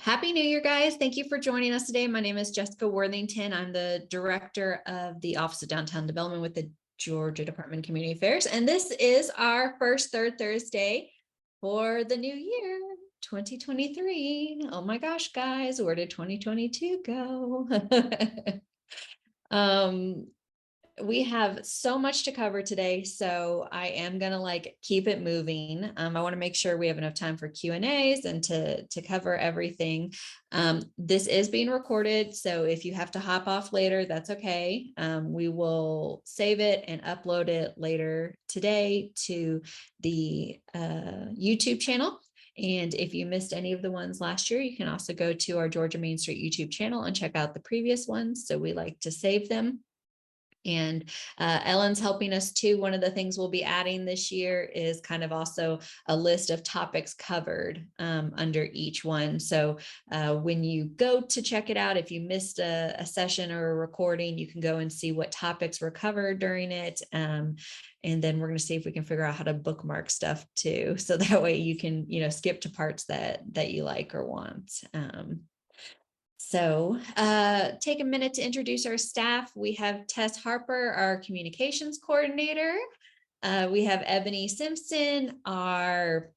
Happy New Year, guys. Thank you for joining us today. My name is Jessica Worthington. I'm the director of the Office of Downtown Development with the Georgia Department of Community Affairs. And this is our first Third Thursday for the new year, 2023. Oh my gosh, guys, where did 2022 go? We have so much to cover today, so I am gonna keep it moving. I want to make sure we have enough time for Q&As and to cover everything. This is being recorded, so if you have to hop off later, that's okay. We will save it and upload it later today to the YouTube channel. And if you missed any of the ones last year, you can also go to our Georgia Main Street YouTube channel and check out the previous ones. So we like to save them. And Ellen's helping us too. One of the things we'll be adding this year is kind of also a list of topics covered under each one. So when you go to check it out, if you missed a session or a recording, you can go and see what topics were covered during it. And then we're going to see if we can figure out how to bookmark stuff too. So that way you can, skip to parts that you like or want. So take a minute to introduce our staff. We have Tess Harper, our communications coordinator. We have Ebony Simpson, sorry,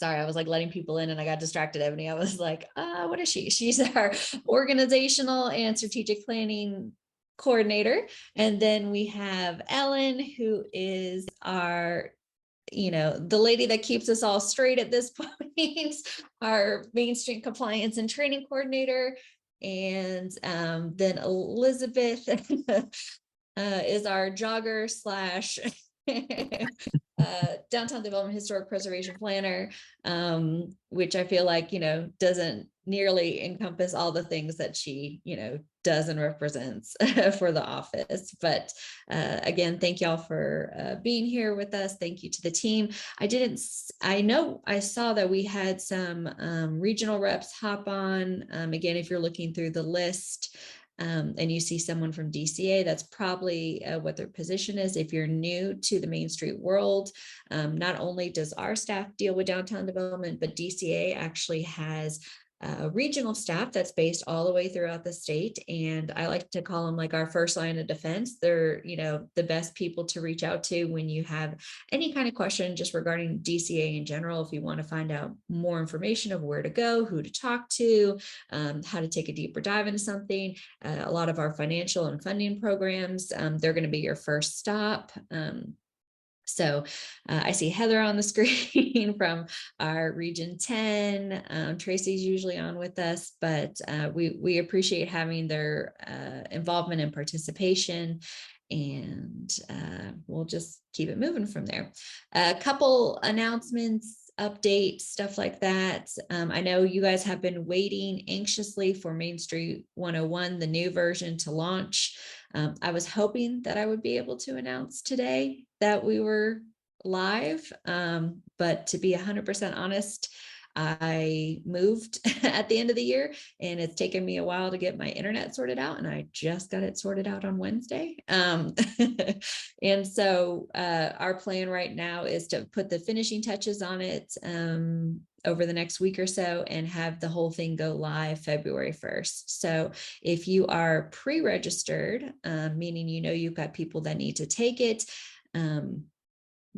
I was letting people in and I got distracted, Ebony. I was like, what is she? She's our organizational and strategic planning coordinator. And then we have Ellen, who is our the lady that keeps us all straight at this point, our Main Street compliance and training coordinator. And then Elizabeth is our jogger slash downtown development historic preservation planner, which I feel like, doesn't nearly encompass all the things that she, does and represents for the office. But again, thank y'all for being here with us. Thank you to the team. I saw that we had some regional reps hop on. Again, if you're looking through the list, and you see someone from DCA, that's probably what their position is. If you're new to the Main Street world, not only does our staff deal with downtown development, but DCA actually has regional staff that's based all the way throughout the state. And I like to call them our first line of defense. They're, the best people to reach out to when you have any kind of question just regarding DCA in general. If you want to find out more information of where to go, who to talk to, how to take a deeper dive into something, a lot of our financial and funding programs, they're going to be your first stop. So I see Heather on the screen from our Region 10. Tracy's usually on with us, but we appreciate having their involvement and participation. And we'll just keep it moving from there. A couple announcements, updates, stuff like that. I know you guys have been waiting anxiously for Main Street 101, the new version, to launch. I was hoping that I would be able to announce today that we were live, but to be 100% honest, I moved at the end of the year and it's taken me a while to get my internet sorted out, and I just got it sorted out on Wednesday. And so our plan right now is to put the finishing touches on it over the next week or so and have the whole thing go live February 1st. So if you are pre-registered, meaning you've got people that need to take it,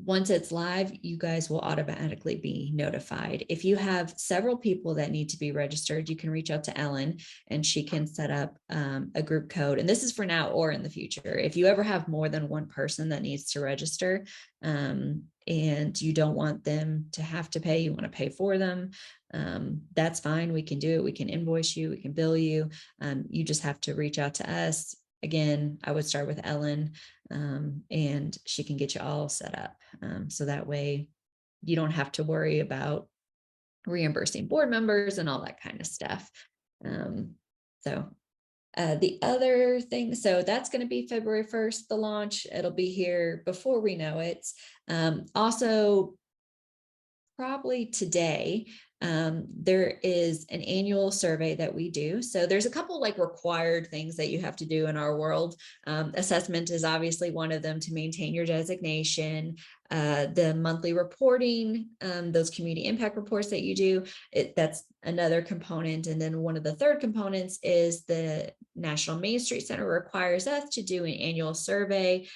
once it's live, you guys will automatically be notified. If you have several people that need to be registered, you can reach out to Ellen and she can set up a group code. And this is for now or in the future. If you ever have more than one person that needs to register and you don't want them to have to pay, you want to pay for them, that's fine. We can do it. We can invoice you. We can bill you. You just have to reach out to us. Again, I would start with Ellen and she can get you all set up. So that way you don't have to worry about reimbursing board members and all that kind of stuff. The other thing, so that's going to be February 1st, the launch. It'll be here before we know it. Also, probably today, there is an annual survey that we do. So there's a couple required things that you have to do in our world. Assessment is obviously one of them to maintain your designation. The monthly reporting, those community impact reports that you do, that's another component. And then one of the third components is the National Main Street Center requires us to do an annual survey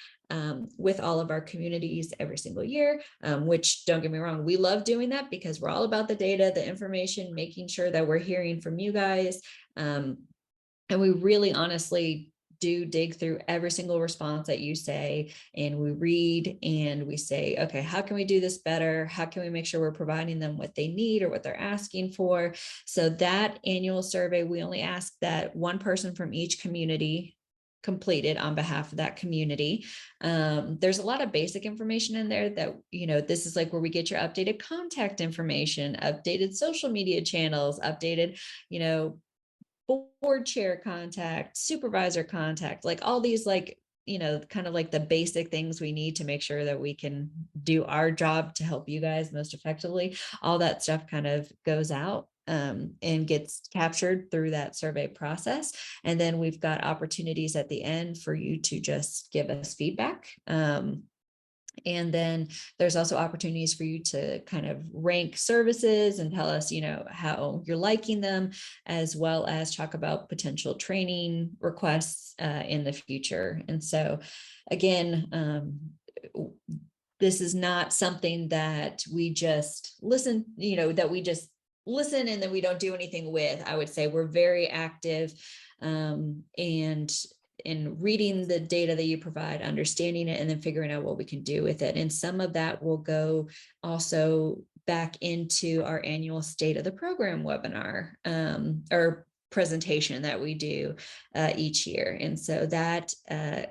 with all of our communities every single year, which, don't get me wrong, we love doing that because we're all about the data, the information, making sure that we're hearing from you guys. And we really honestly do dig through every single response that you say, and we read and we say, okay, how can we do this better? How can we make sure we're providing them what they need or what they're asking for? So that annual survey, we only ask that one person from each community completed on behalf of that community. There's a lot of basic information in there that, this is like where we get your updated contact information, updated social media channels, updated, board chair contact, supervisor contact, like all these, like, kind of like the basic things we need to make sure that we can do our job to help you guys most effectively. All that stuff kind of goes out and gets captured through that survey process. And then we've got opportunities at the end for you to just give us feedback. And then there's also opportunities for you to kind of rank services and tell us, how you're liking them, as well as talk about potential training requests in the future. And so again, this is not something that we just listen, that we just listen and then we don't do anything with. I would say we're very active and in reading the data that you provide, understanding it, and then figuring out what we can do with it. And some of that will go also back into our annual state of the program webinar or presentation that we do each year. And so that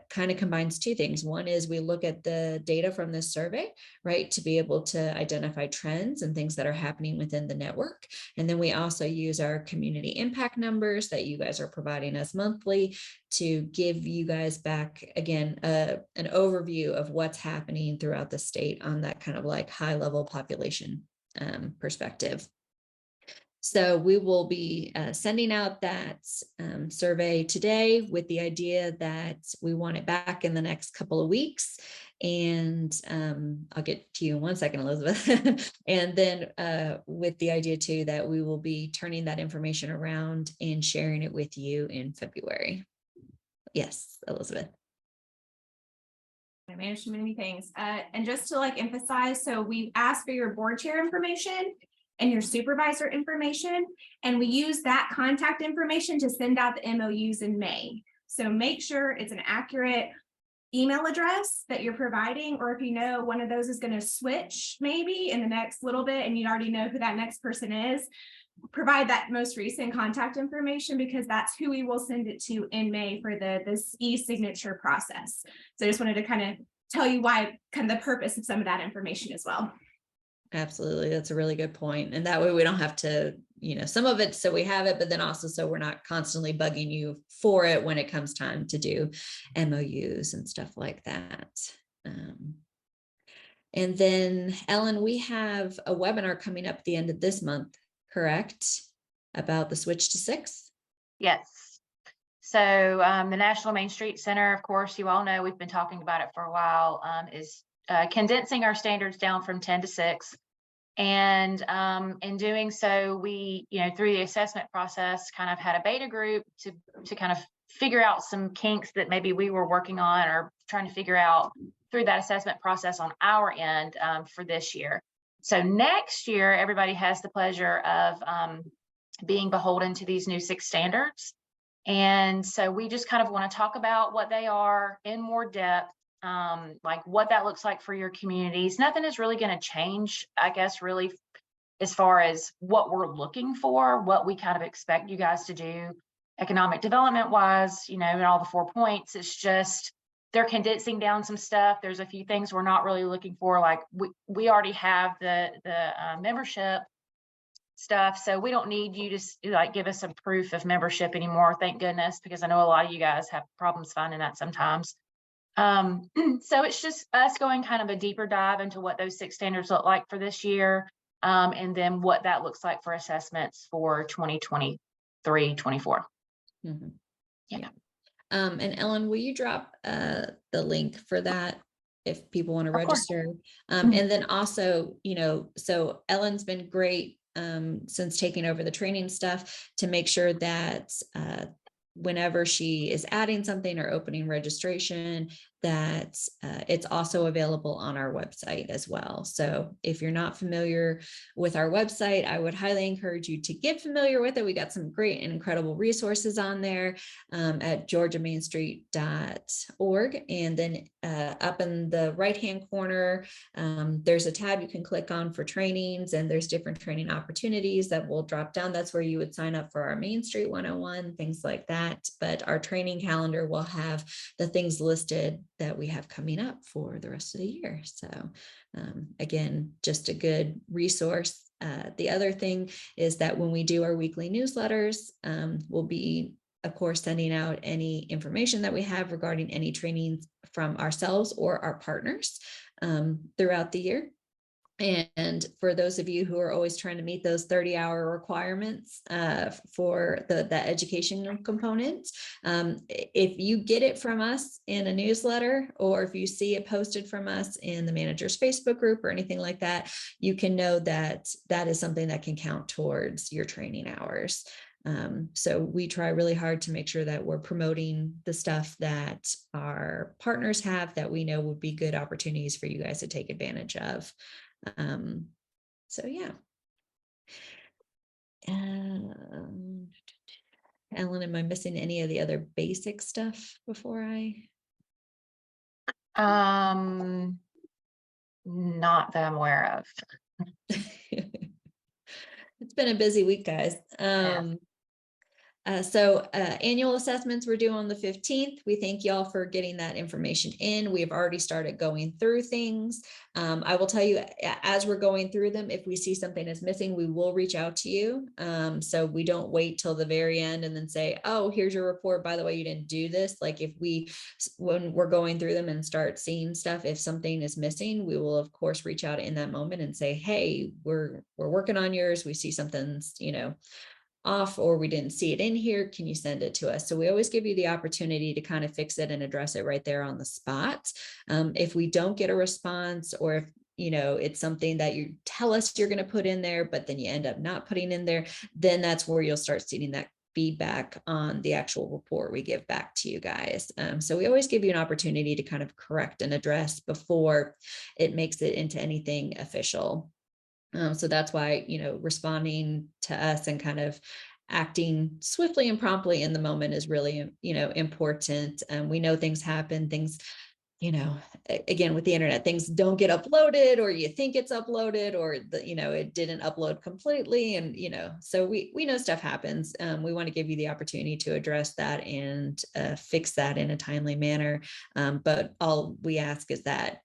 kind of combines two things. One is we look at the data from this survey, right, to be able to identify trends and things that are happening within the network. And then we also use our community impact numbers that you guys are providing us monthly to give you guys back, again, an overview of what's happening throughout the state on that kind of like high level population perspective. So we will be sending out that survey today with the idea that we want it back in the next couple of weeks. And I'll get to you in 1 second, Elizabeth. And then with the idea too, that we will be turning that information around and sharing it with you in February. Yes, Elizabeth. I managed many things. And just to emphasize, so we asked for your board chair information and your supervisor information, and we use that contact information to send out the MOUs in May. So make sure it's an accurate email address that you're providing, or if one of those is going to switch maybe in the next little bit and you already know who that next person is, provide that most recent contact information, because that's who we will send it to in May for this e-signature process. So I just wanted to kind of tell you why, kind of the purpose of some of that information as well. Absolutely. That's a really good point. And that way we don't have to, some of it, so we have it, but then also so we're not constantly bugging you for it when it comes time to do MOUs and stuff like that. And then Ellen, we have a webinar coming up at the end of this month, correct? About the switch to 6? Yes. So the National Main Street Center, of course, you all know, we've been talking about it for a while, is condensing our standards down from 10 to 6. And in doing so, we, through the assessment process, kind of had a beta group to kind of figure out some kinks that maybe we were working on or trying to figure out through that assessment process on our end for this year. So next year, everybody has the pleasure of being beholden to these new 6 standards. And so we just kind of want to talk about what they are in more depth, like what that looks like for your communities. Nothing is really going to change, I guess, really, as far as what we're looking for, what we kind of expect you guys to do economic development wise, and all the 4 points. It's just they're condensing down some stuff. There's a few things we're not really looking for. Like we already have the membership stuff, so we don't need you to give us some proof of membership anymore, thank goodness, because I know a lot of you guys have problems finding that sometimes. So it's just us going kind of a deeper dive into what those 6 standards look like for this year, and then what that looks like for assessments for 2023-24. Mm-hmm. Yeah. And Ellen, will you drop the link for that if people want to Of course. register. Mhm. And then also, so Ellen's been great since taking over the training stuff to make sure that whenever she is adding something or opening registration, that it's also available on our website as well. So if you're not familiar with our website, I would highly encourage you to get familiar with it. We got some great and incredible resources on there at georgiamainstreet.org. And then up in the right-hand corner, there's a tab you can click on for trainings, and there's different training opportunities that will drop down. That's where you would sign up for our Main Street 101, things like that. But our training calendar will have the things listed that we have coming up for the rest of the year. So again, just a good resource. The other thing is that when we do our weekly newsletters, we'll be, of course, sending out any information that we have regarding any trainings from ourselves or our partners throughout the year. And for those of you who are always trying to meet those 30-hour requirements for the education component, if you get it from us in a newsletter, or if you see it posted from us in the manager's Facebook group or anything like that, you can know that that is something that can count towards your training hours. So we try really hard to make sure that we're promoting the stuff that our partners have that we know would be good opportunities for you guys to take advantage of. So yeah. Ellen, am I missing any of the other basic stuff before I? Not that I'm aware of. It's been a busy week, guys. So annual assessments we're due on the 15th. We thank y'all for getting that information in. We have already started going through things. I will tell you, as we're going through them, if we see something is missing, we will reach out to you. So we don't wait till the very end and then say, oh, here's your report. By the way, you didn't do this. Like when we're going through them and start seeing stuff, if something is missing, we will of course reach out in that moment and say, hey, we're working on yours. We see something's, off, or we didn't see it in here. Can you send it to us? So we always give you the opportunity to kind of fix it and address it right there on the spot. If we don't get a response, or if it's something that you tell us you're going to put in there, but then you end up not putting in there, then that's where you'll start seeing that feedback on the actual report we give back to you guys. So we always give you an opportunity to kind of correct and address before it makes it into anything official. So that's why, responding to us and kind of acting swiftly and promptly in the moment is really, important. We know things happen, things, again, with the internet, things don't get uploaded, or you think it's uploaded, or it didn't upload completely. And, so we know stuff happens. We want to give you the opportunity to address that and fix that in a timely manner. But all we ask is that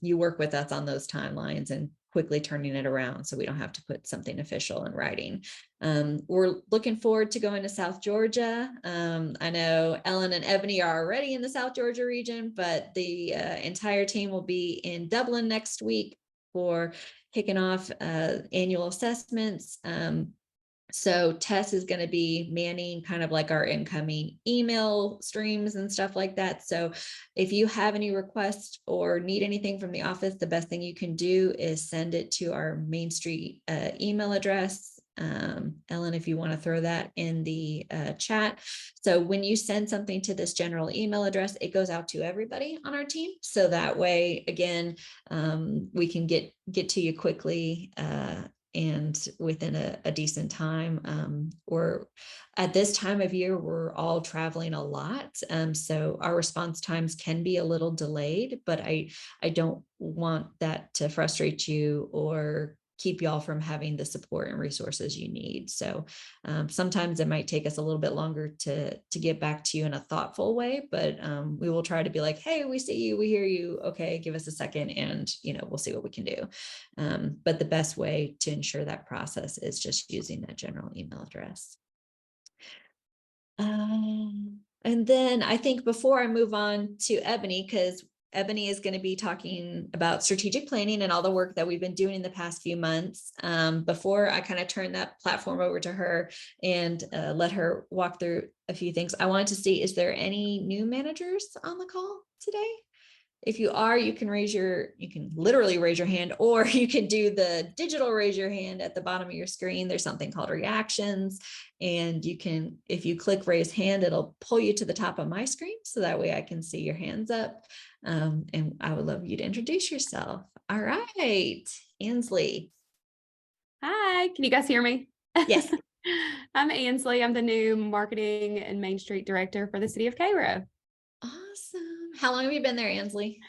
you work with us on those timelines and quickly turning it around, so we don't have to put something official in writing. We're looking forward to going to South Georgia. I know Ellen and Ebony are already in the South Georgia region, but the entire team will be in Dublin next week for kicking off annual assessments. So Tess is going to be manning kind of like our incoming email streams and stuff like that. So if you have any requests or need anything from the office, the best thing you can do is send it to our Main Street email address. Ellen, if you want to throw that in the chat. So when you send something to this general email address, it goes out to everybody on our team. So that way, again, we can get to you quickly and within a decent time. Or at this time of year, we're all traveling a lot. So our response times can be a little delayed, but I don't want that to frustrate you or keep y'all from having the support and resources you need. So sometimes it might take us a little bit longer to get back to you in a thoughtful way, but we will try to be like, hey, we see you, we hear you. Okay, give us a second and we'll see what we can do. But the best way to ensure that process is just using that general email address. And then I think before I move on to Ebony, because Ebony is going to be talking about strategic planning and all the work that we've been doing in the past few months. Before I kind of turn that platform over to her and let her walk through a few things, I wanted to see, is there any new managers on the call today? If you are, you can literally raise your hand, or you can do the digital raise your hand at the bottom of your screen. There's something called reactions. And you can, if you click raise hand, it'll pull you to the top of my screen. So that way I can see your hands up. And I would love you to introduce yourself. All right, Ansley. Hi, can you guys hear me? Yes. I'm Ansley. I'm the new marketing and Main Street director for the city of Cairo Awesome. How long have you been there, Ansley?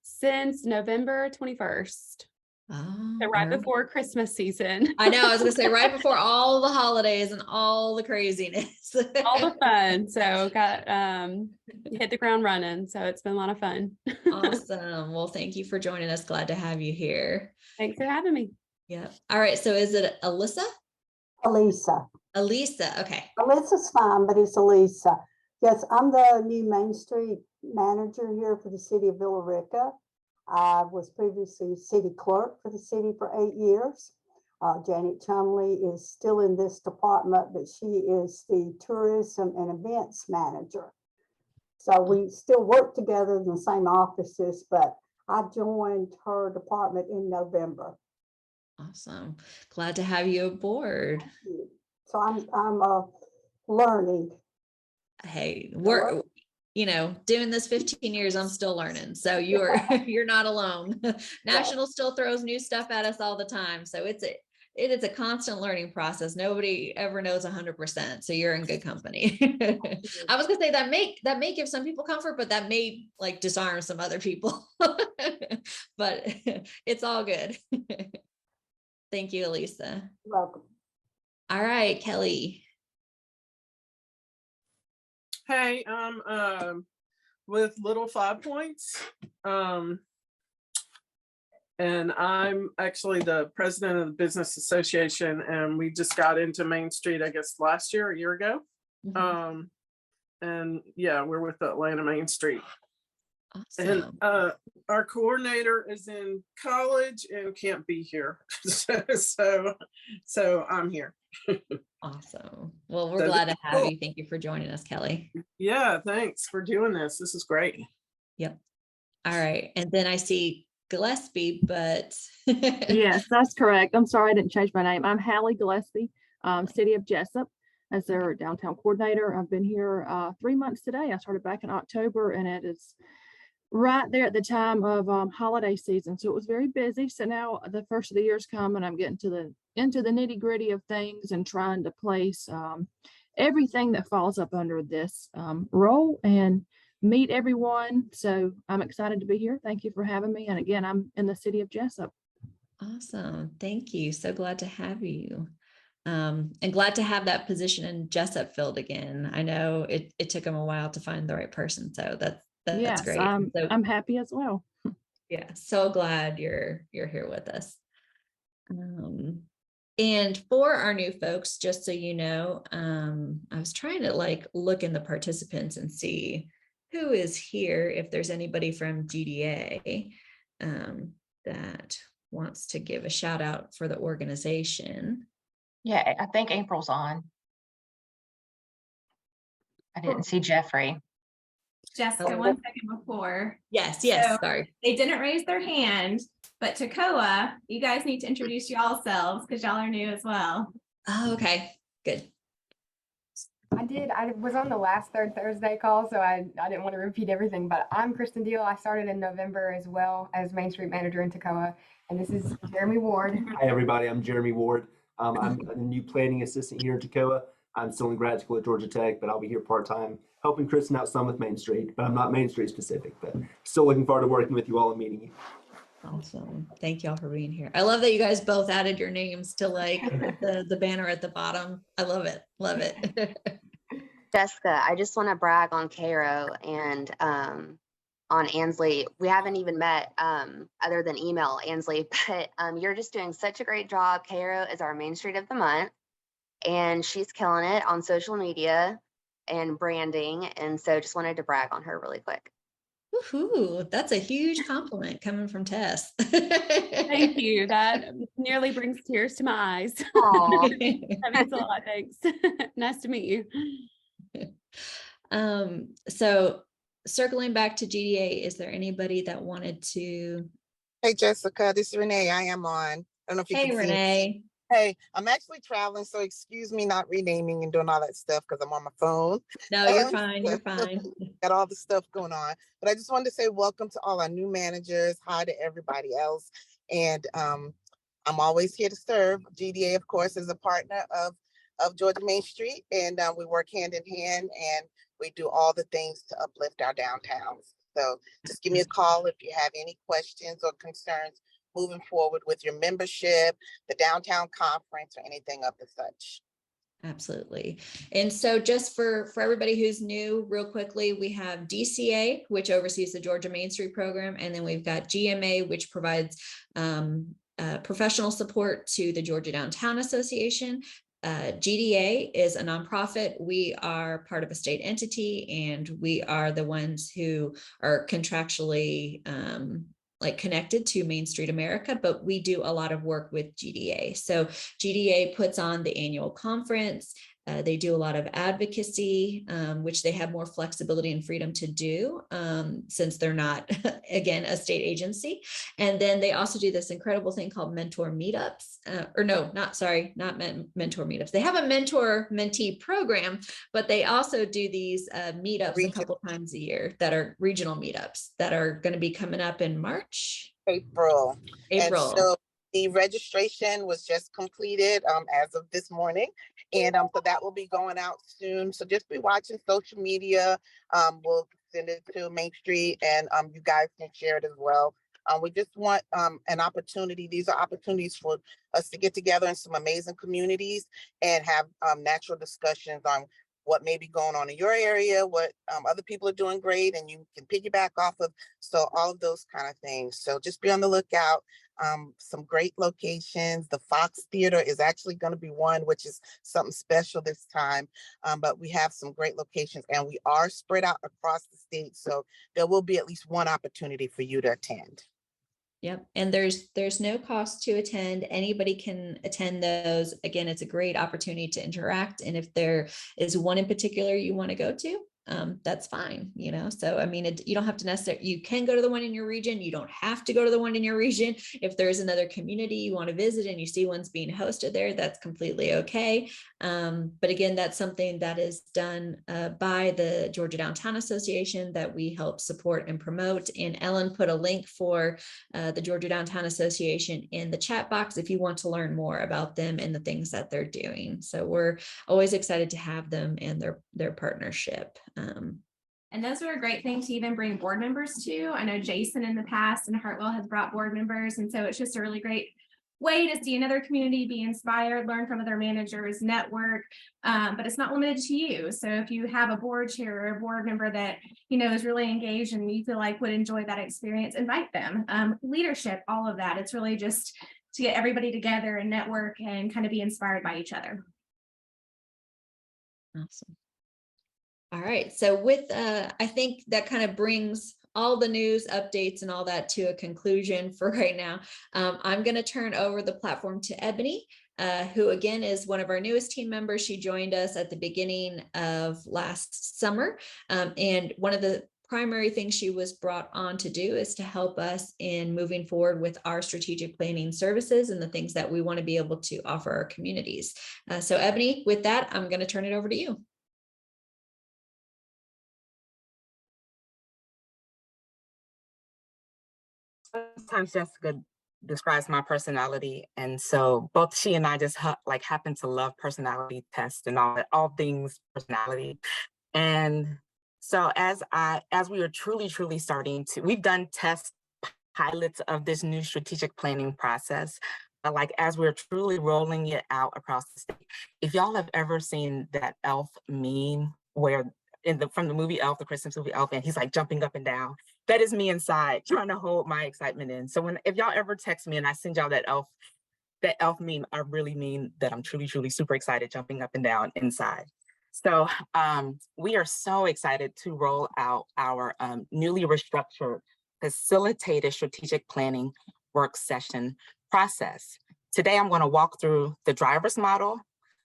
since November 21st. Oh, So right all right. before Christmas season. I know, I was gonna say right before all the holidays and all the craziness. All the fun. So got hit the ground running. So it's been a lot of fun. Awesome. Well, thank you for joining us. Glad to have you here. Thanks for having me. Yeah. All right. So is it Alyssa? Elisa. Elisa. Okay. Elisa's fine, but it's Elisa. Yes, I'm the new Main Street manager here for the city of Villa Rica. I was previously city clerk for the city for 8 years. Janet Chumley is still in this department, but she is the tourism and events manager. So we still work together in the same offices, but I joined her department in November. Awesome. Glad to have you aboard. So I'm learning. Hey, we're, doing this 15 years, I'm still learning. So you're not alone. National still throws new stuff at us all the time. So it is a constant learning process. Nobody ever knows 100%. So you're in good company. I was gonna say that may give some people comfort, but that may like disarm some other people. But it's all good. Thank you, Elisa. You're welcome. All right, Kelly. Hey, I'm with Little 5 Points. And I'm actually the president of the business association, and we just got into Main Street, I guess, last year, a year ago. Mhm. And yeah, we're with the Atlanta Main Street. Awesome. And our coordinator is in college and can't be here. So I'm here. Awesome. Well, we're So glad to this is have cool. you. Thank you for joining us, Kelly. Yeah, thanks for doing this. This is great. Yep. All right. And then I see Gillespie, but Yes, that's correct. I'm sorry I didn't change my name. I'm Hallie Gillespie, City of Jessup, as their downtown coordinator. I've been here 3 months today. I started back in October, and it is right there at the time of holiday season. So it was very busy. So now the first of the year's come, and I'm getting into the nitty gritty of things and trying to place everything that falls up under this role and meet everyone. So I'm excited to be here. Thank you for having me. And again, I'm in the city of Jessup. awesome. Thank you. So glad to have you. And glad to have that position in Jessup filled again. I know it took them a while to find the right person. So that's Yes, great. So, I'm happy as well. yeah, so glad you're here with us. And for our new folks, just so you know, I was trying to like look in the participants and see who is here, if there's anybody from GDA that wants to give a shout out for the organization. Yeah, I think April's on. I didn't see Jeffrey. Jessica, Oh. 1 second before. Yes, So- sorry. They didn't raise their hand, but Tekoa, you guys need to introduce y'all selves because y'all are new as well. Oh, okay, good. I did. I was on the last third Thursday call, so I didn't want to repeat everything, but I'm Kristen Deal. I started in November as well as Main Street Manager in Tekoa, and this is Jeremy Ward. Hi, everybody. I'm Jeremy Ward. I'm a new planning assistant here in Tekoa. I'm still in grad school at Georgia Tech, but I'll be here part-time, helping Kristen out some with Main Street, but I'm not Main Street specific, but still looking forward to working with you all and meeting you. Awesome. Thank y'all for being here. I love that you guys both added your names to like the banner at the bottom. I love it. Love it. Jessica, I just want to brag on Cairo and on Ansley. We haven't even met other than email, Ansley, but you're just doing such a great job. Cairo is our Main Street of the month, and she's killing it on social media and branding. And so just wanted to brag on her really quick. Woohoo, that's a huge compliment coming from Tess. Thank you. That nearly brings tears to my eyes. Aw. That means a lot. Thanks. Nice to meet you. So circling back to GDA, is there anybody that wanted to? Hey, Jessica, this is Renee. I am on. I don't know if you Hey, can see me. Renee. Hey, I'm actually traveling, so excuse me not renaming and doing all that stuff because I'm on my phone. No, you're fine. You're fine. Got all the stuff going on. But I just wanted to say welcome to all our new managers. Hi to everybody else. And I'm always here to serve. GDA, of course, is a partner of Georgia Main Street, and we work hand in hand, and we do all the things to uplift our downtowns. So just give me a call if you have any questions or concerns moving forward with your membership, the downtown conference, or anything of the such. Absolutely. And so just for everybody who's new, real quickly, we have DCA, which oversees the Georgia Main Street program. And then we've got GMA, which provides professional support to the Georgia Downtown Association. GDA is a nonprofit. We are part of a state entity, and we are the ones who are contractually connected to Main Street America, but we do a lot of work with GDA. So GDA puts on the annual conference. They do a lot of advocacy, which they have more flexibility and freedom to do since they're not, again, a state agency. And then they also do this incredible thing called mentor meetups, not mentor meetups. They have a mentor mentee program, but they also do these meetups a couple times a year that are regional meetups that are going to be coming up in March. April. And April. so the registration was just completed as of this morning. And so that will be going out soon. So just be watching social media. We'll send it to Main Street, and you guys can share it as well. We just want an opportunity. These are opportunities for us to get together in some amazing communities and have natural discussions on what may be going on in your area, what other people are doing great, and you can piggyback off of. So all of those kind of things. So just be on the lookout. Some great locations. The Fox Theater is actually going to be one, which is something special this time. But we have some great locations, and we are spread out across the state. So there will be at least one opportunity for you to attend. Yep. And there's no cost to attend. Anybody can attend those. Again, it's a great opportunity to interact. And if there is one in particular you want to go to, that's fine, so I mean, you don't have to necessarily, you can go to the one in your region. You don't have to go to the one in your region. If there's another community you want to visit and you see one's being hosted there, that's completely okay. But again, that's something that is done by the Georgia Downtown Association that we help support and promote. And Ellen put a link for the Georgia Downtown Association in the chat box if you want to learn more about them and the things that they're doing. So we're always excited to have them and their partnership. And those are a great thing to even bring board members to. I know Jason in the past and Hartwell has brought board members. And so it's just a really great way to see another community, be inspired, learn from other managers, network, but it's not limited to you. So if you have a board chair or a board member that, is really engaged and you feel like would enjoy that experience, invite them. Leadership, all of that. It's really just to get everybody together and network and kind of be inspired by each other. Awesome. All right. So with, I think that kind of brings all the news updates and all that to a conclusion for right now. I'm going to turn over the platform to Ebony, who again is one of our newest team members. She joined us at the beginning of last summer. And one of the primary things she was brought on to do is to help us in moving forward with our strategic planning services and the things that we want to be able to offer our communities. So Ebony, with that, I'm going to turn it over to you. Sometimes Jessica describes my personality, and so both she and I just happen to love personality tests and all things personality. And so as we are truly starting to, we've done test pilots of this new strategic planning process. But as we're truly rolling it out across the state, if y'all have ever seen that Elf meme where from the movie Elf, the Christmas movie Elf, and he's jumping up and down. That is me inside trying to hold my excitement in. So if y'all ever text me and I send y'all that elf meme, I really mean that I'm truly super excited, jumping up and down inside. So we are so excited to roll out our newly restructured facilitated strategic planning work session process. Today, I'm going to walk through the driver's model,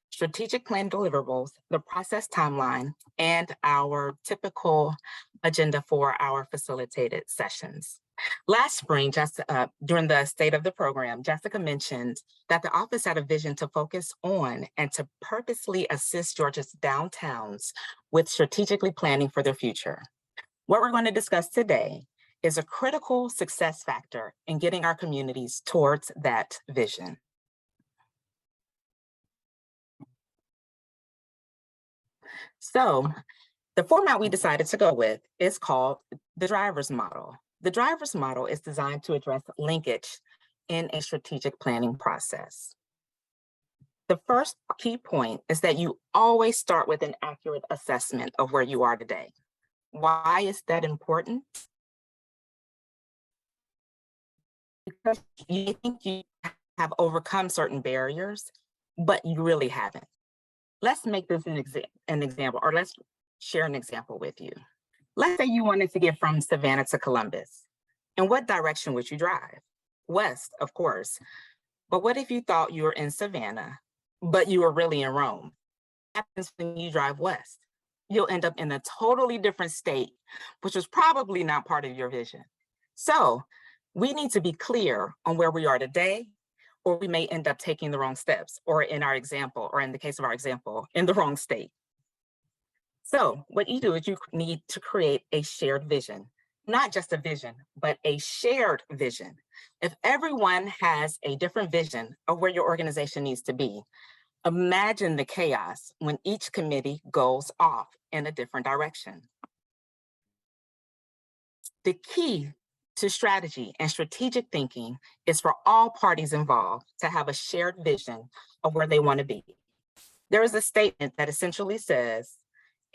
strategic plan deliverables, the process timeline, and our typical agenda for our facilitated sessions. Last spring, just during the state of the program, Jessica mentioned that the office had a vision to focus on and to purposely assist Georgia's downtowns with strategically planning for their future. What we're going to discuss today is a critical success factor in getting our communities towards that vision. So the format we decided to go with is called the driver's model. The driver's model is designed to address linkage in a strategic planning process. The first key point is that you always start with an accurate assessment of where you are today. Why is that important? Because you think you have overcome certain barriers, but you really haven't. Let's make this an example, or let's share an example with you. Let's say you wanted to get from Savannah to Columbus. In what direction would you drive? West, of course. But what if you thought you were in Savannah, but you were really in Rome? What happens when you drive west? You'll end up in a totally different state, which was probably not part of your vision. So we need to be clear on where we are today, or we may end up taking the wrong steps, or in our example, or in the case of our example, in the wrong state. So what you do is you need to create a shared vision, not just a vision, but a shared vision. If everyone has a different vision of where your organization needs to be, imagine the chaos when each committee goes off in a different direction. The key to strategy and strategic thinking is for all parties involved to have a shared vision of where they want to be. There is a statement that essentially says,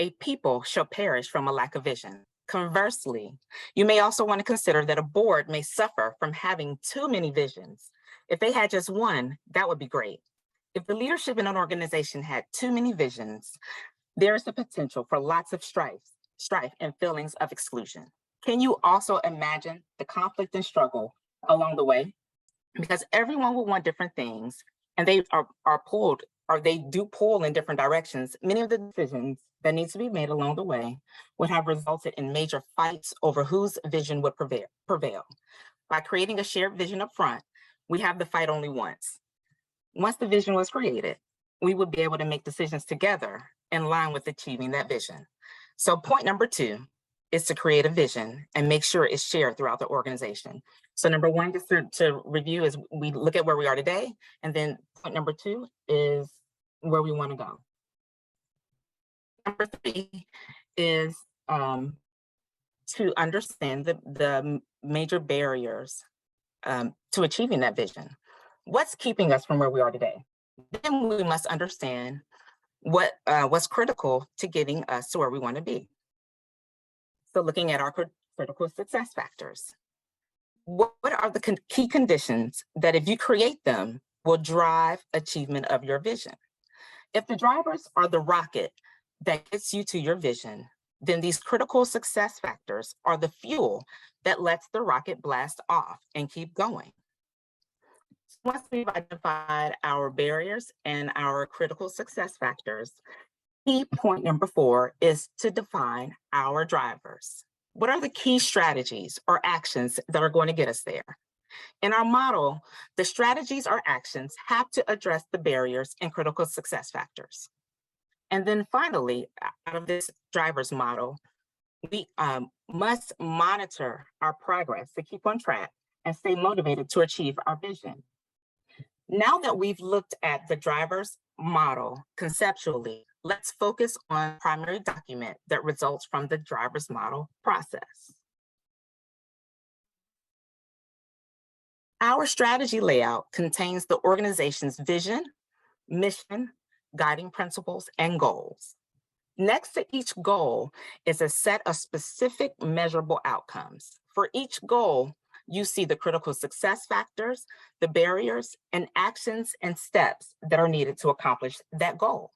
a people shall perish from a lack of vision. Conversely, you may also want to consider that a board may suffer from having too many visions. If they had just one, that would be great. If the leadership in an organization had too many visions, there is the potential for lots of strife and feelings of exclusion. Can you also imagine the conflict and struggle along the way? Because everyone will want different things, and they are pulled, or they do pull in different directions. Many of the decisions that need to be made along the way would have resulted in major fights over whose vision would prevail. By creating a shared vision up front, we have the fight only once. Once the vision was created, we would be able to make decisions together in line with achieving that vision. So point number 2 is to create a vision and make sure it's shared throughout the organization. So number 1, just to review, is we look at where we are today, and then point number 2 is where we want to go. Number 3 is to understand the major barriers to achieving that vision. What's keeping us from where we are today? Then we must understand what's critical to getting us to where we want to be. So looking at our critical success factors. What are the key conditions that, if you create them, will drive achievement of your vision? If the drivers are the rocket that gets you to your vision, then these critical success factors are the fuel that lets the rocket blast off and keep going. Once we've identified our barriers and our critical success factors, key point number 4 is to define our drivers. What are the key strategies or actions that are going to get us there? In our model, the strategies or actions have to address the barriers and critical success factors. And then finally, out of this driver's model, we must monitor our progress to keep on track and stay motivated to achieve our vision. Now that we've looked at the driver's model conceptually, let's focus on the primary document that results from the driver's model process. Our strategy layout contains the organization's vision, mission, guiding principles, and goals. Next to each goal is a set of specific measurable outcomes. For each goal, you see the critical success factors, the barriers, and actions and steps that are needed to accomplish that goal.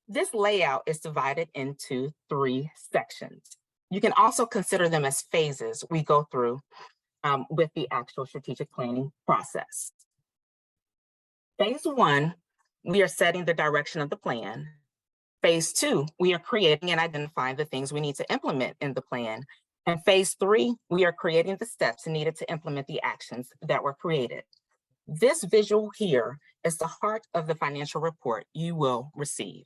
This layout is divided into 3 sections. You can also consider them as phases we go through with the actual strategic planning process. Phase 1, we are setting the direction of the plan. Phase 2, we are creating and identifying the things we need to implement in the plan. And phase 3, we are creating the steps needed to implement the actions that were created. This visual here is the heart of the financial report you will receive.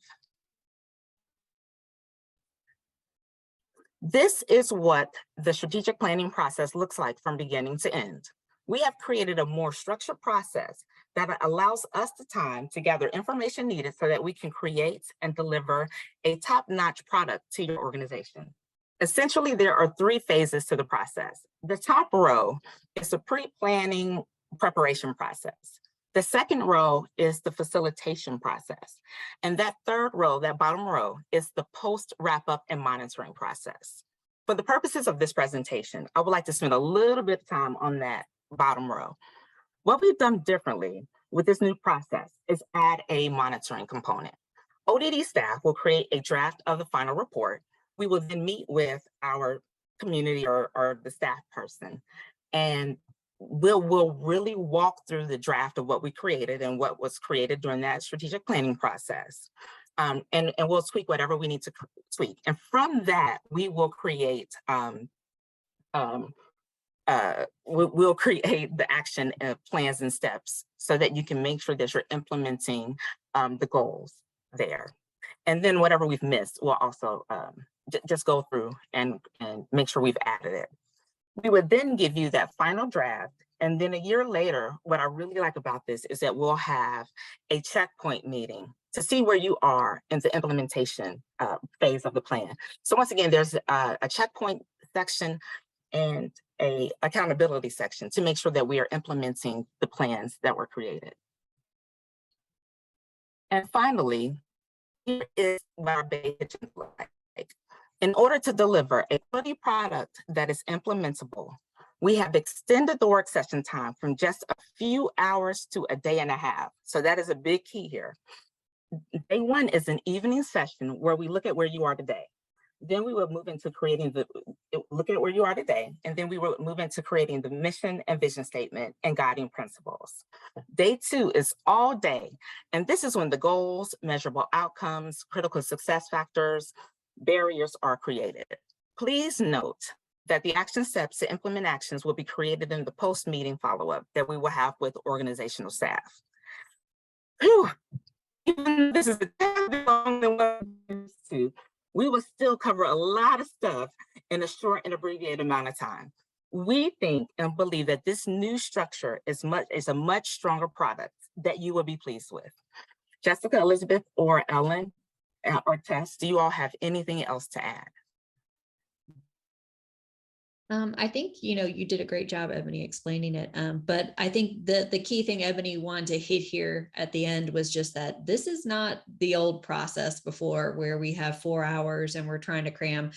This is what the strategic planning process looks like from beginning to end. We have created a more structured process that allows us the time to gather information needed so that we can create and deliver a top-notch product to your organization. Essentially, there are 3 phases to the process. The top row is the pre-planning preparation process. The second row is the facilitation process. And that third row, that bottom row, is the post wrap-up and monitoring process. For the purposes of this presentation, I would like to spend a little bit of time on that bottom row. What we've done differently with this new process is add a monitoring component. ODD staff will create a draft of the final report. We will then meet with our community or the staff person, and we'll really walk through the draft of what we created and what was created during that strategic planning process. And we'll tweak whatever we need to tweak. And from that, we will create we'll create the action plans and steps so that you can make sure that you're implementing the goals there. And then whatever we've missed, we'll also just go through and make sure we've added it. We would then give you that final draft. And then a year later, what I really like about this is that we'll have a checkpoint meeting to see where you are in the implementation phase of the plan. So once again, there's a checkpoint section and a accountability section to make sure that we are implementing the plans that were created. And finally, here is what our base looks like. In order to deliver a quality product that is implementable, we have extended the work session time from just a few hours to a day and a half. So that is a big key here. Day 1 is an evening session where we look at where you are today. Then we will move into creating look at where you are today, and then we will move into creating the mission and vision statement and guiding principles. Day 2 is all day, and this is when the goals, measurable outcomes, critical success factors, barriers are created. Please note that the action steps to implement actions will be created in the post-meeting follow-up that we will have with organizational staff. Whew. Even this is a tad bit longer than what I'm used to, we will still cover a lot of stuff in a short and abbreviated amount of time. We think and believe that this new structure is a much stronger product that you will be pleased with. Jessica, Elizabeth, or Ellen, or Tess, do you all have anything else to add? I think, you did a great job, Ebony, explaining it. But I think the key thing Ebony wanted to hit here at the end was just that this is not the old process before where we have 4 hours and we're trying to cram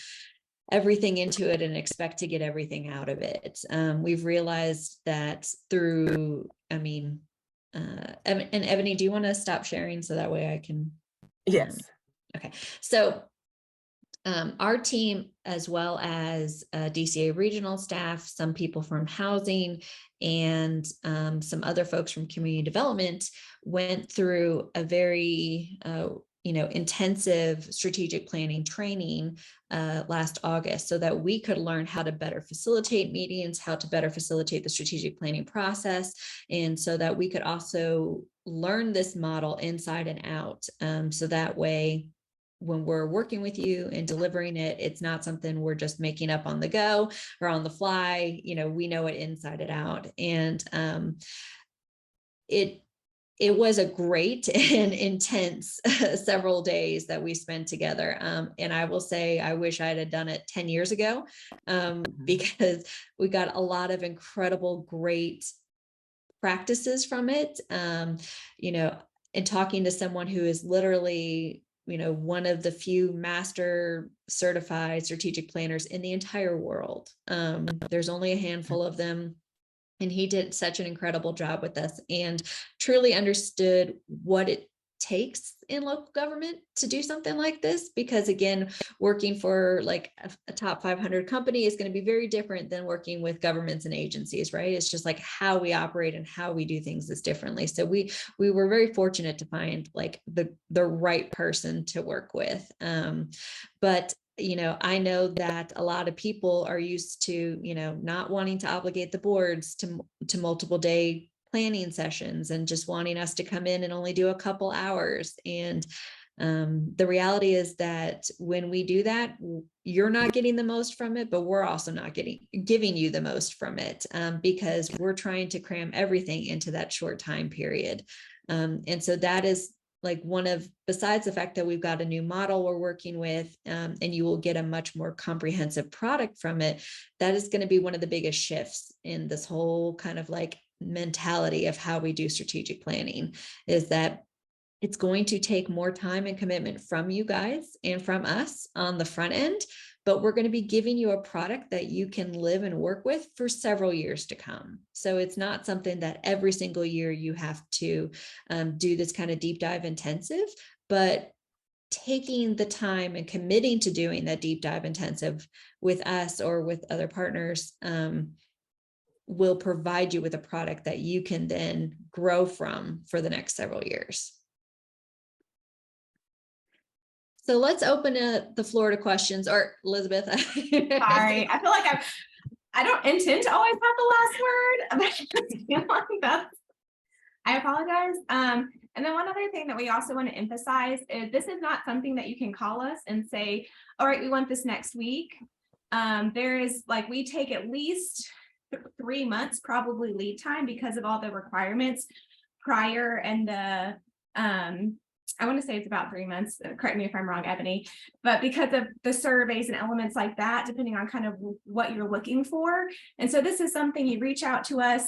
everything into it and expect to get everything out of it. We've realized that through, and Ebony, do you want to stop sharing so that way I can? Yes. Okay. So our team, as well as DCA regional staff, some people from housing, and some other folks from community development, went through a very intensive strategic planning training last August so that we could learn how to better facilitate meetings, how to better facilitate the strategic planning process, and so that we could also learn this model inside and out. So that way, when we're working with you and delivering it, it's not something we're just making up on the go or on the fly. We know it inside and out. And it was a great and intense several days that we spent together. And I will say, I wish I had done it 10 years ago because we got a lot of incredible, great practices from it. And talking to someone who is literally one of the few master certified strategic planners in the entire world. There's only a handful of them. And he did such an incredible job with us and truly understood what it takes in local government to do something like this, because again, working for like a top 500 company is going to be very different than working with governments and agencies, right? It's just like how we operate and how we do things is differently. So we were very fortunate to find like the right person to work with. But you know, I know that a lot of people are used to, you know, not wanting to obligate the boards to multiple day planning sessions and just wanting us to come in and only do a couple hours. And the reality is that when we do that, you're not getting the most from it, but we're also not giving you the most from it, because we're trying to cram everything into that short time period. And so that is like one of, besides the fact that we've got a new model we're working with, and you will get a much more comprehensive product from it, that is going to be one of the biggest shifts in this whole kind of like mentality of how we do strategic planning, is that it's going to take more time and commitment from you guys and from us on the front end, but we're going to be giving you a product that you can live and work with for several years to come. So it's not something that every single year you have to do this kind of deep dive intensive, but taking the time and committing to doing that deep dive intensive with us or with other partners will provide you with a product that you can then grow from for the next several years. So let's open the floor to questions. Or Elizabeth. Sorry, I feel like I don't intend to always have the last word, but I just feel like I apologize. And then one other thing that we also want to emphasize is this is not something that you can call us and say, all right, we want this next week. There is like, we take at least 3 months probably lead time because of all the requirements prior, and the I want to say it's about 3 months, correct me if I'm wrong, Ebony, but because of the surveys and elements like that, depending on kind of what you're looking for. And so this is something you reach out to us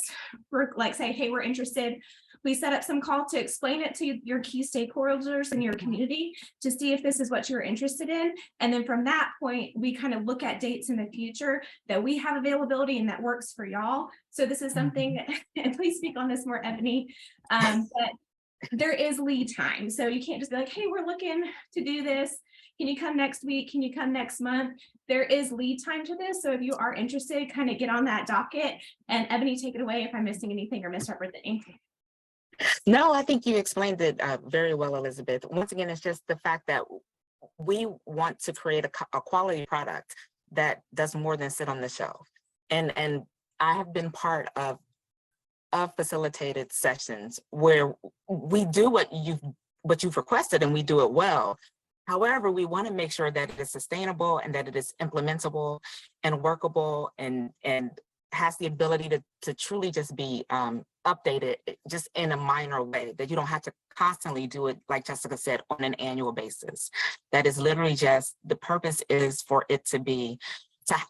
for, like say, hey, we're interested. We set up some call to explain it to your key stakeholders in your community to see if this is what you're interested in. And then from that point, we kind of look at dates in the future that we have availability and that works for y'all. So this is something, and please speak on this more, Ebony, but there is lead time. So you can't just be like, hey, we're looking to do this. Can you come next week? Can you come next month? There is lead time to this. So if you are interested, kind of get on that docket. And Ebony, take it away if I'm missing anything or misrepresenting. No, I think you explained it very well, Elizabeth. Once again, it's just the fact that we want to create a quality product that does more than sit on the shelf. And I have been part of facilitated sessions where we do what you've requested and we do it well. However, we want to make sure that it is sustainable and that it is implementable and workable and has the ability to truly just be updated just in a minor way, that you don't have to constantly do it, like Jessica said, on an annual basis. That is literally just, the purpose is for it to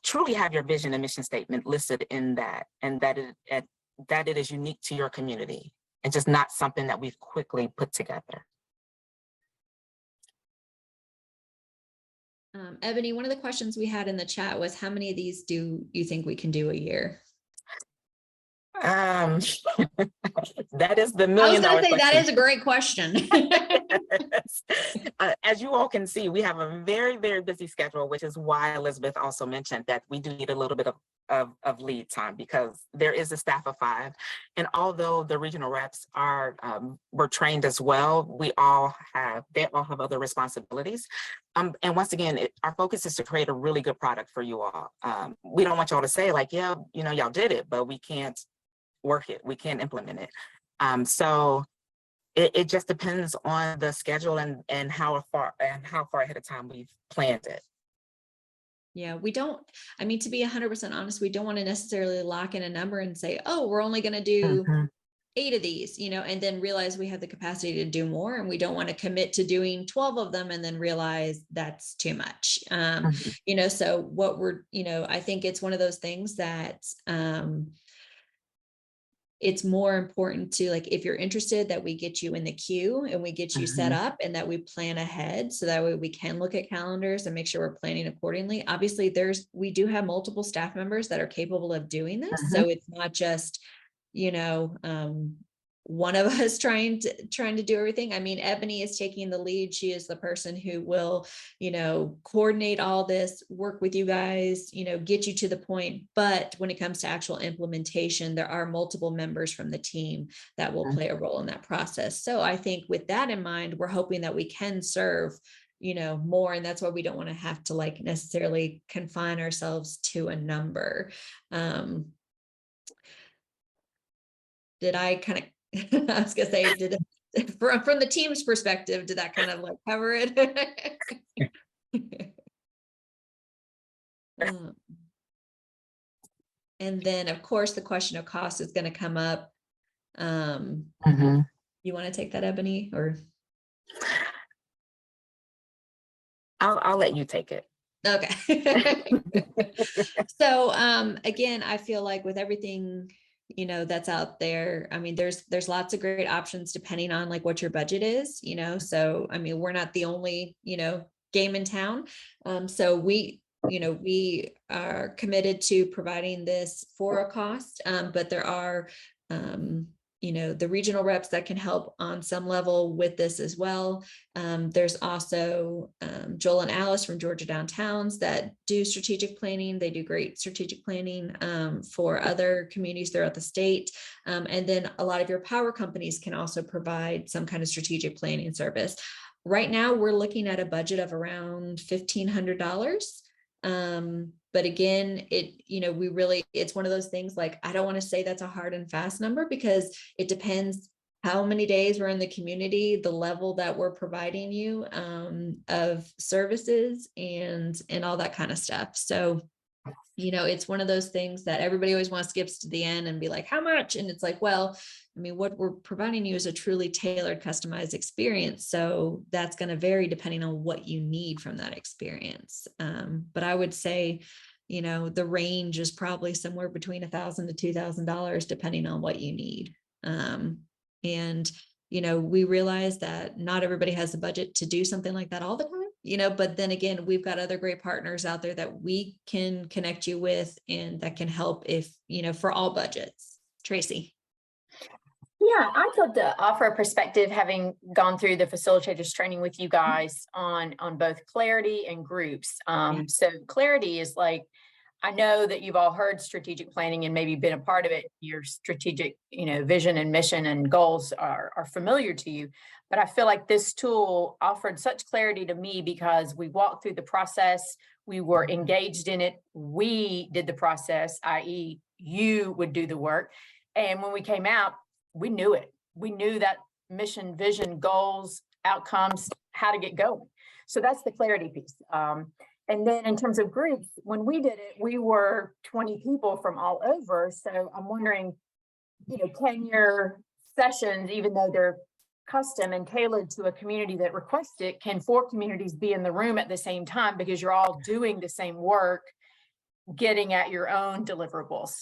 truly have your vision and mission statement listed in that, and that it is unique to your community and just not something that we've quickly put together. Ebony, one of the questions we had in the chat was, how many of these do you think we can do a year? That is the $1 million I was going to say, question. that is a great question. As you all can see, we have a very, very busy schedule, which is why Elizabeth also mentioned that we do need a little bit of lead time, because there is a staff of 5. And although the regional reps were trained as well, they all have other responsibilities. And once again, our focus is to create a really good product for you all. We don't want y'all to say like, yeah, y'all did it, but we can't work it. We can't implement it. So it just depends on the schedule and how far ahead of time we've planned it. Yeah, we don't, I mean, to be 100% honest, we don't want to necessarily lock in a number and say, oh, we're only going to do 8 of these, and then realize we have the capacity to do more. And we don't want to commit to doing 12 of them and then realize that's too much. So what we're, I think it's one of those things that, it's more important to, like, if you're interested, that we get you in the queue and we get you set up and that we plan ahead, so that way we can look at calendars and make sure we're planning accordingly. Obviously, we do have multiple staff members that are capable of doing this. So it's not just, one of us trying to do everything. I mean, Ebony is taking the lead. She is the person who will, coordinate all this, work with you guys, get you to the point. But when it comes to actual implementation, there are multiple members from the team that will play a role in that process. So I think with that in mind, we're hoping that we can serve more. And that's why we don't want to have to necessarily confine ourselves to a number. Did I kind of, I was gonna say, from the team's perspective, did that kind of cover it? And then of course, the question of cost is going to come up. You want to take that, Ebony, or? I'll let you take it. Okay. So again, I feel like with everything that's out there, I mean, there's lots of great options depending on what your budget is, so I mean, we're not the only game in town. So we are committed to providing this for a cost, but there are the regional reps that can help on some level with this as well. There's also Joel and Alice from Georgia Downtowns that do strategic planning. They do great strategic planning for other communities throughout the state. And then a lot of your power companies can also provide some kind of strategic planning service. Right now, we're looking at a budget of around $1,500. But again, it's one of those things, I don't want to say that's a hard and fast number, because it depends how many days we're in the community, the level that we're providing you of services and all that kind of stuff. So, it's one of those things that everybody always wants to get to the end and be like, how much? And it's well, I mean, what we're providing you is a truly tailored, customized experience. So that's going to vary depending on what you need from that experience. But I would say, the range is probably somewhere between $1,000 to $2,000, depending on what you need. And we realize that not everybody has the budget to do something like that all the time, but then again, we've got other great partners out there that we can connect you with and that can help if, for all budgets. Tracy. Yeah, I'd love to offer a perspective, having gone through the facilitators training with you guys on both Clarity and groups. So Clarity is I know that you've all heard strategic planning and maybe been a part of it. Your strategic, vision and mission and goals are familiar to you. But I feel like this tool offered such clarity to me because we walked through the process. We were engaged in it. We did the process, i.e. you would do the work. And when we came out, we knew it. We knew that mission, vision, goals, outcomes, how to get going. So that's the clarity piece. And then in terms of groups, when we did it, we were 20 people from all over. So I'm wondering, can your sessions, even though they're custom and tailored to a community that requests it, can 4 communities be in the room at the same time because you're all doing the same work, getting at your own deliverables?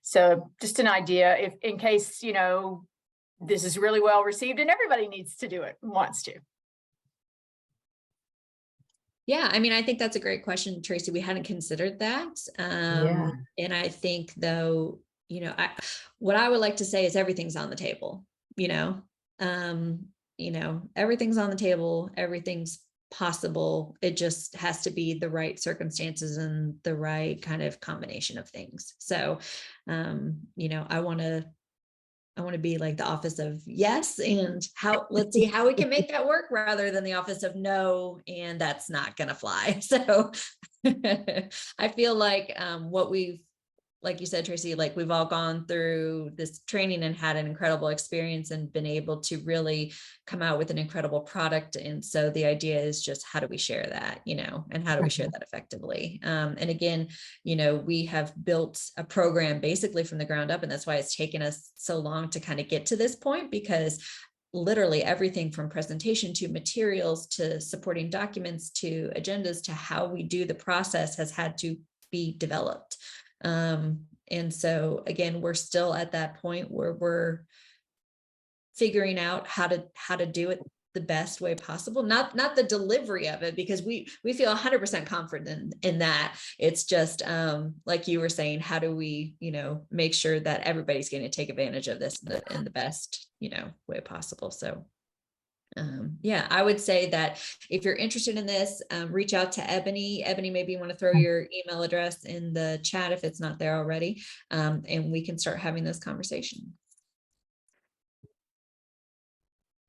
So just an idea, if in case, this is really well received and everybody needs to do it, wants to. Yeah, I mean, I think that's a great question, Tracy. We hadn't considered that. And I think though, what I would like to say is everything's on the table, everything's on the table, everything's possible. It just has to be the right circumstances and the right kind of combination of things. So, I want to be like the office of yes, and let's see how we can make that work, rather than the office of no, and that's not going to fly. So I feel like what we've, like you said, Tracy, we've all gone through this training and had an incredible experience and been able to really come out with an incredible product. And so the idea is just, how do we share that, and how do we share that effectively? And again, we have built a program basically from the ground up, and that's why it's taken us so long to kind of get to this point, because literally everything from presentation to materials to supporting documents to agendas to how we do the process has had to be developed. And so again, we're still at that point where we're figuring out how to do it the best way possible, not the delivery of it, because we feel 100% confident in that. It's just like you were saying, how do we, make sure that everybody's going to take advantage of this in the best, way possible. So yeah, I would say that if you're interested in this, reach out to Ebony. Ebony, maybe you want to throw your email address in the chat if it's not there already, and we can start having this conversation.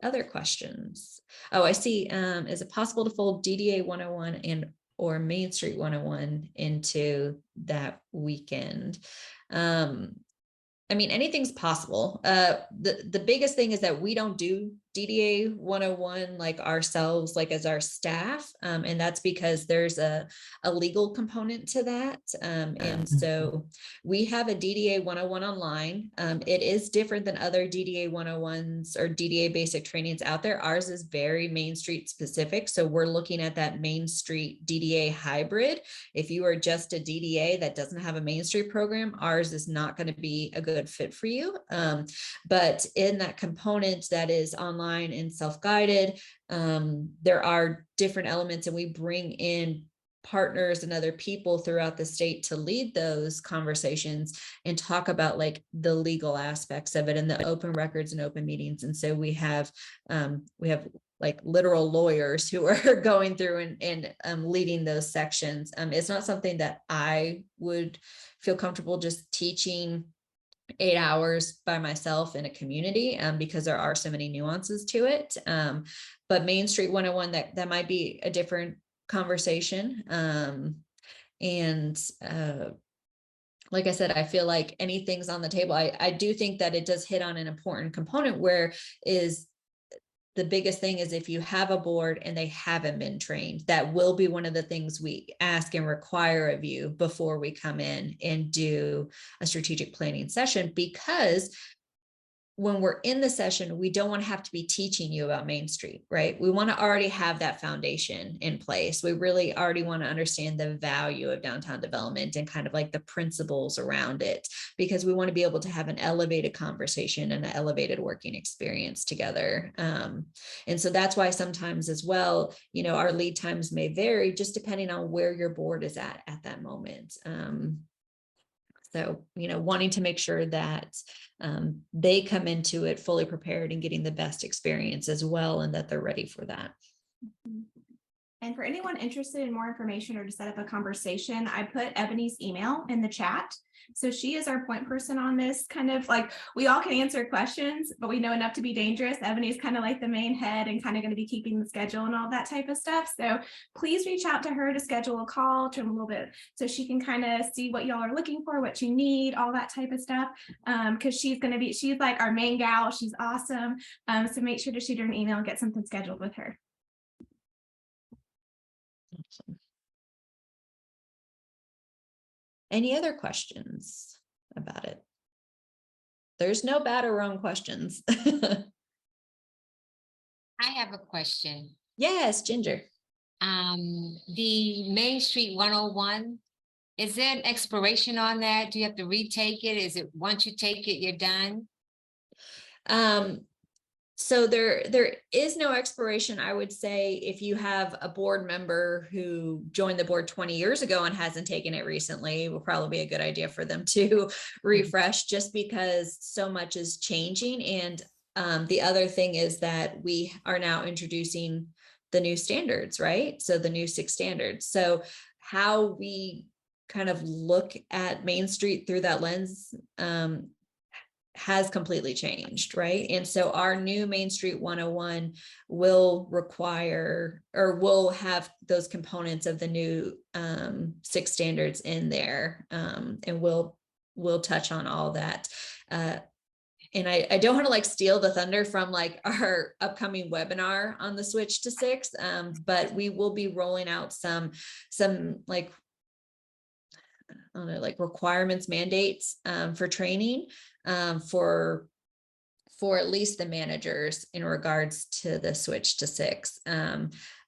Other questions? Oh, I see. Is it possible to fold DDA 101 and or Main Street 101 into that weekend? I mean, anything's possible. The biggest thing is that we don't do DDA 101 like ourselves, like as our staff. And that's because there's a legal component to that. And so we have a DDA 101 online. It is different than other DDA 101s or DDA basic trainings out there. Ours is very Main Street specific. So we're looking at that Main Street DDA hybrid. If you are just a DDA that doesn't have a Main Street program, ours is not going to be a good fit for you. But in that component that is online and self-guided, there are different elements, and we bring in partners and other people throughout the state to lead those conversations and talk about like the legal aspects of it and the open records and open meetings. And so we have like literal lawyers who are going through and leading those sections. It's not something that I would feel comfortable just teaching 8 hours by myself in a community, because there are so many nuances to it. But Main Street 101, that might be a different conversation. Like I said, I feel like anything's on the table. I do think that it does hit on an important component, where is the biggest thing is if you have a board and they haven't been trained, that will be one of the things we ask and require of you before we come in and do a strategic planning session, because when we're in the session, we don't want to have to be teaching you about Main Street, right? We want to already have that foundation in place. We really already want to understand the value of downtown development and kind of like the principles around it, because we want to be able to have an elevated conversation and an elevated working experience together. And so that's why sometimes as well, our lead times may vary just depending on where your board is at that moment. So, wanting to make sure that they come into it fully prepared and getting the best experience as well, and that they're ready for that. And for anyone interested in more information or to set up a conversation, I put Ebony's email in the chat. So she is our point person on this, kind of like, we all can answer questions, but we know enough to be dangerous. Ebony's kind of like the main head and kind of going to be keeping the schedule and all that type of stuff. So please reach out to her to schedule a call to a little bit, so she can kind of see what y'all are looking for, what you need, all that type of stuff. Because she's like our main gal. She's awesome. So make sure to shoot her an email and get something scheduled with her. Awesome. Any other questions about it? There's no bad or wrong questions. I have a question. Yes, Ginger. The Main Street 101, is there an expiration on that? Do you have to retake it? Is it once you take it, you're done? So there is no expiration. I would say if you have a board member who joined the board 20 years ago and hasn't taken it recently, it will probably be a good idea for them to refresh, just because so much is changing. And the other thing is that we are now introducing the new standards, right? So the new 6 standards. So how we kind of look at Main Street through that lens has completely changed, right? And so our new Main Street 101 will require, or will have those components of the new 6 standards in there, and we'll touch on all that. And I don't want to like steal the thunder from like our upcoming webinar on the switch to 6, but we will be rolling out some like, I don't know, like requirements, mandates for training for at least the managers in regards to the switch to 6.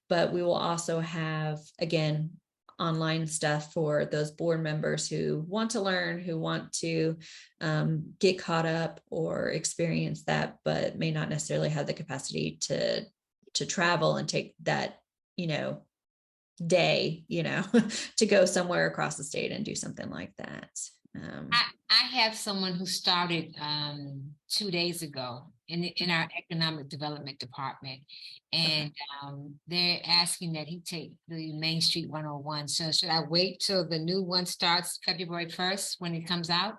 But we will also have, again, online stuff for those board members who want to learn, who want to get caught up or experience that, but may not necessarily have the capacity to to travel and take that, day, to go somewhere across the state and do something like that. I have someone who started 2 days ago in our economic development department. And they're asking that he take the Main Street 101. So should I wait till the new one starts February 1st when it comes out?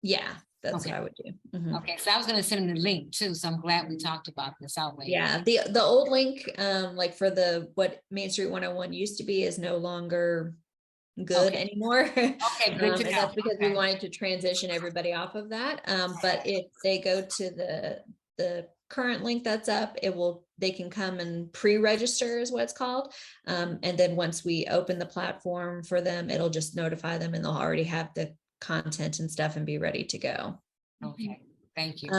Yeah, that's Okay. what I would do. Mhm. Okay, so I was gonna send him the link too, so I'm glad we talked about this. I'll wait. Yeah, the old link, like for what Main Street 101 used to be, is no longer good Okay. anymore. Okay, good to And know. that's because we Okay. wanted to transition everybody off of that. But if they go to the current link that's up, they can come and pre-register is what it's called. And then once we open the platform for them, it'll just notify them and they'll already have the content and stuff and be ready to go. Okay, thank you.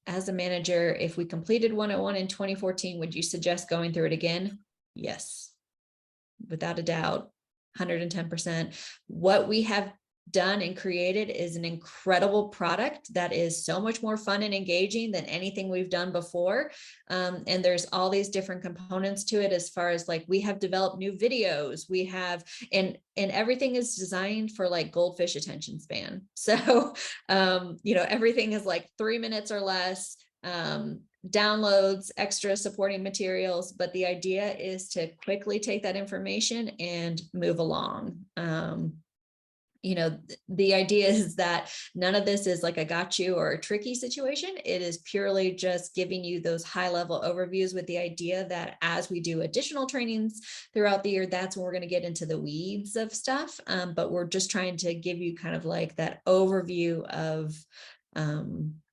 As a manager, if we completed 101 in 2014, would you suggest going through it again? Yes, without a doubt, 110%. What we have done and created is an incredible product that is so much more fun and engaging than anything we've done before. And there's all these different components to it, as far as like, we have developed new videos, we have, and everything is designed for like goldfish attention span. So, everything is like 3 minutes or less. Downloads, extra supporting materials, but the idea is to quickly take that information and move along. The idea is that none of this is like a got you or a tricky situation. It is purely just giving you those high level overviews, with the idea that as we do additional trainings throughout the year, that's when we're going to get into the weeds of stuff. But we're just trying to give you kind of like that overview of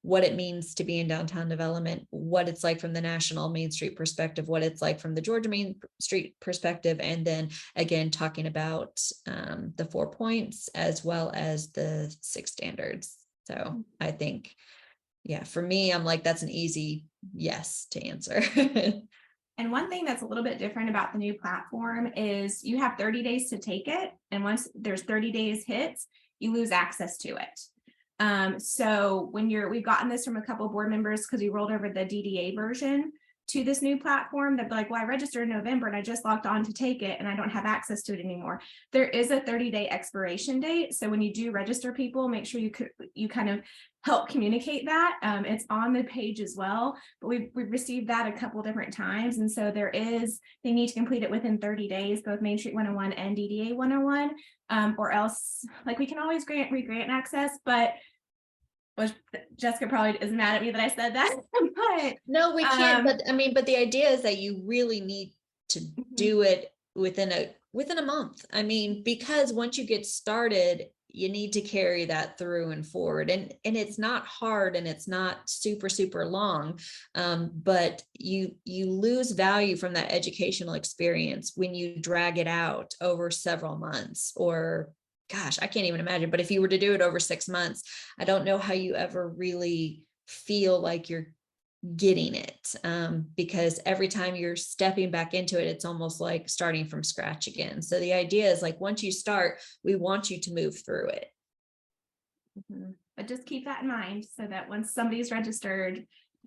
what it means to be in downtown development, what it's like from the national Main Street perspective, what it's like from the Georgia Main Street perspective, and then again, talking about the 4 points as well as the 6 standards. So I think, yeah, for me, I'm like, that's an easy yes to answer. And one thing that's a little bit different about the new platform is you have 30 days to take it. And once there's 30 days hits, you lose access to it. So we've gotten this from a couple of board members because we rolled over the DDA version to this new platform. They'd be like, well, I registered in November and I just logged on to take it and I don't have access to it anymore. There is a 30-day expiration date. So when you do register people, make sure you kind of help communicate that. It's on the page as well, but we've received that a couple different times. And so they need to complete it within 30 days, both Main Street 101 and DDA 101, or else like we can always re-grant access, but Jessica probably is mad at me that I said that. But no, we can't. But the idea is that you really need to do it within a month. Because once you get started, you need to carry that through and forward. And it's not hard and it's not super, super long. But you lose value from that educational experience when you drag it out over several months, or gosh, I can't even imagine. But if you were to do it over 6 months, I don't know how you ever really feel like you're getting it, because every time you're stepping back into it, it's almost like starting from scratch again. So the idea is like, once you start, we want you to move through it. But just keep that in mind, so that once somebody's registered,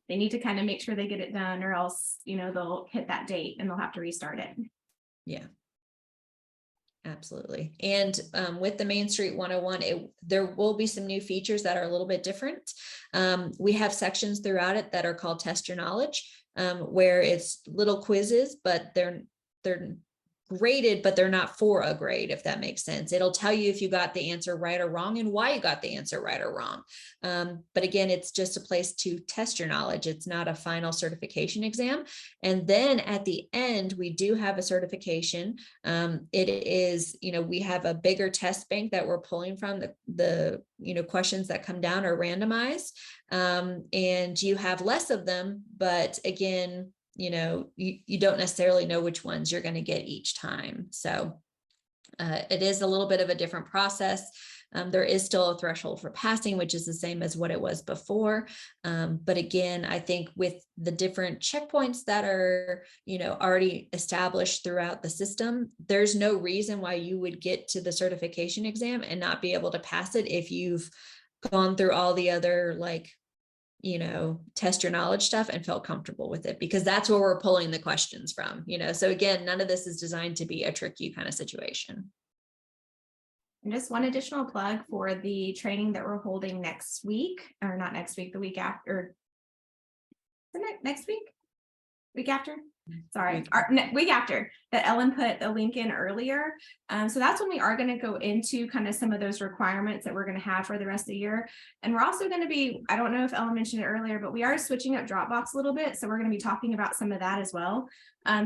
they need to kind of make sure they get it done, or else, they'll hit that date and they'll have to restart it. Yeah. Absolutely. And with the Main Street 101, there will be some new features that are a little bit different. We have sections throughout it that are called Test Your Knowledge, where it's little quizzes, but they're graded, but they're not for a grade, if that makes sense. It'll tell you if you got the answer right or wrong and why you got the answer right or wrong. But again, it's just a place to test your knowledge. It's not a final certification exam. And then at the end, we do have a certification. It is, we have a bigger test bank that we're pulling from. The questions that come down are randomized, and you have less of them, but again, you don't necessarily know which ones you're going to get each time. So it is a little bit of a different process. There is still a threshold for passing, which is the same as what it was before. But again, I think with the different checkpoints that are, already established throughout the system, there's no reason why you would get to the certification exam and not be able to pass it if you've gone through all the other you know, test your knowledge stuff and felt comfortable with it, because that's where we're pulling the questions from, you know. So again, none of this is designed to be a trick you kind of situation. And just one additional plug for the training that we're holding next week, or not next week, the week after. Next week? Week after? Sorry, week after, that Ellen put the link in earlier. So that's when we are going to go into kind of some of those requirements that we're going to have for the rest of the year. And we're also going to be, I don't know if Ellen mentioned it earlier, but we are switching up Dropbox a little bit. So we're going to be talking about some of that as well.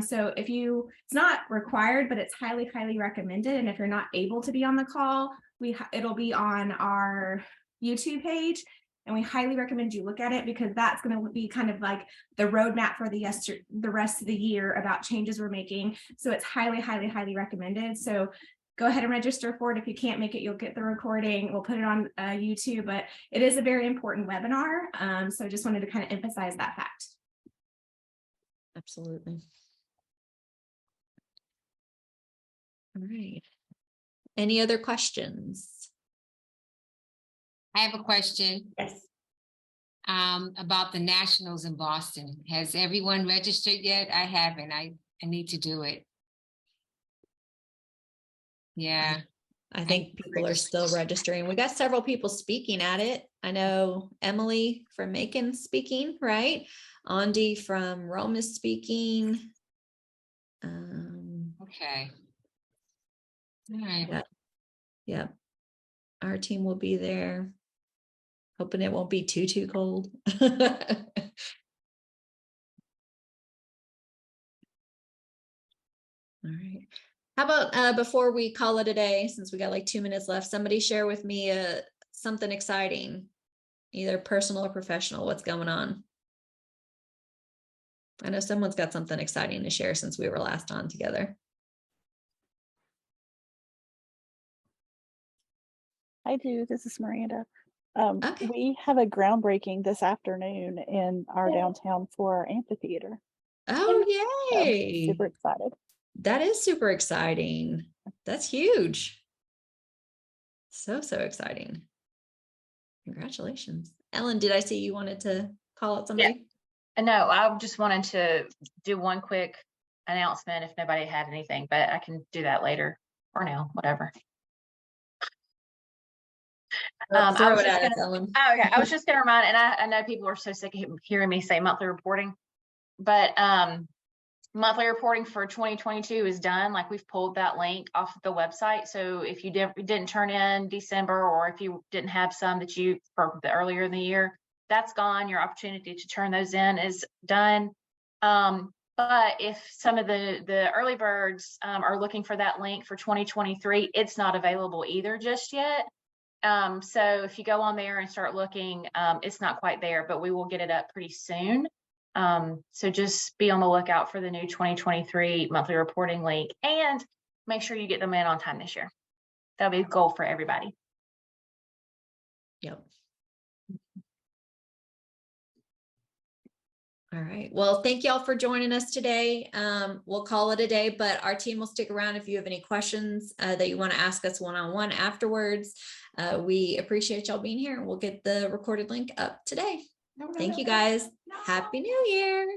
So if you, it's not required, but it's highly, highly recommended. And if you're not able to be on the call, it'll be on our YouTube page. And we highly recommend you look at it, because that's going to be kind of like the roadmap for the rest of the year about changes we're making. So it's highly, highly, highly recommended. So go ahead and register for it. If you can't make it, you'll get the recording. We'll put it on YouTube, but it is a very important webinar. So just wanted to kind of emphasize that fact. Absolutely. All right. Any other questions? I have a question. Yes. About the nationals in Boston. Has everyone registered yet? I haven't. I need to do it. Yeah. I think people are still registering. We got several people speaking at it. I know Emily from Macon speaking, right? Andy from Rome is speaking. Okay. All right. Yeah. Yeah. Our team will be there. Hoping it won't be too cold. All right. How about before we call it a day, since we got like 2 minutes left, somebody share with me something exciting, either personal or professional. What's going on? I know someone's got something exciting to share since we were last on together. I do. This is Miranda. Okay. We have a groundbreaking this afternoon in our downtown for our amphitheater. Oh, yay. So, super excited. That is super exciting. That's huge. So exciting. Congratulations. Ellen, did I see you wanted to call out somebody? Yeah. No, I just wanted to do one quick announcement if nobody had anything, but I can do that later or now, whatever. I was just going to remind, and I know people are so sick of hearing me say monthly reporting, but monthly reporting for 2022 is done. Like, we've pulled that link off of the website. So if you didn't turn in December, or if you didn't have some that you for the earlier in the year, that's gone. Your opportunity to turn those in is done. But if some of the early birds are looking for that link for 2023, it's not available either just yet. So if you go on there and start looking, it's not quite there, but we will get it up pretty soon. So just be on the lookout for the new 2023 monthly reporting link, and make sure you get them in on time this year. That'll be a goal for everybody. Yep. All right. Well, thank y'all for joining us today. We'll call it a day, but our team will stick around if you have any questions that you want to ask us one-on-one afterwards. We appreciate y'all being here, and we'll get the recorded link up today. Thank you guys. Happy New Year.